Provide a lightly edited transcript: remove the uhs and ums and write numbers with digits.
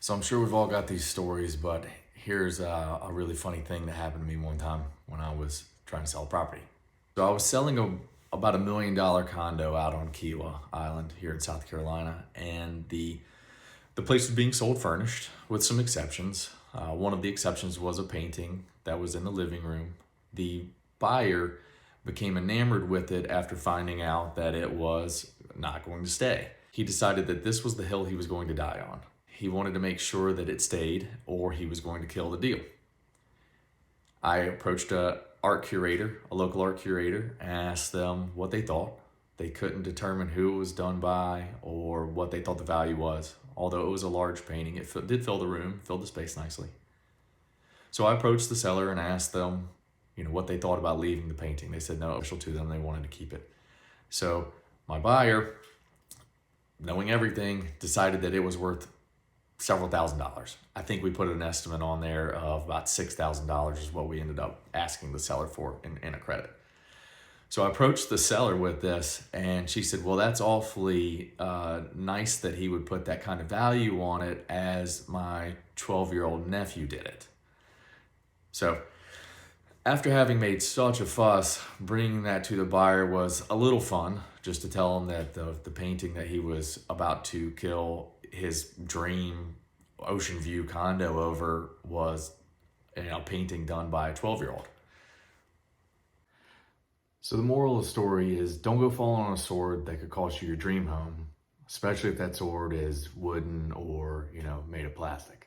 So I'm sure we've all got these stories, but here's a really funny thing that happened to me one time when I was trying to sell a property. So I was selling about $1 million condo out on Kiowa Island here in South Carolina, and the place was being sold furnished with some exceptions. One of the exceptions was a painting that was in the living room. The buyer became enamored with it after finding out that it was not going to stay. He decided that this was the hill he was going to die on. He wanted to make sure that it stayed or he was going to kill the deal. I approached a local art curator, and asked them what they thought. They couldn't determine who it was done by or what they thought the value was. Although it was a large painting, it did fill the room, filled the space nicely. So I approached the seller and asked them, what they thought about leaving the painting. They said no, official to them, they wanted to keep it. So my buyer, knowing everything, decided that it was worth several $1,000s. I think we put an estimate on there of about $6,000 is what we ended up asking the seller for in a credit. So I approached the seller with this, and she said, well, that's awfully nice that he would put that kind of value on it, as my 12-year-old nephew did it. So after having made such a fuss, bringing that to the buyer was a little fun, just to tell him that the painting that he was about to kill his dream ocean view condo over was a painting done by a 12-year-old. So the moral of the story is, don't go falling on a sword that could cost you your dream home, especially if that sword is wooden or, made of plastic.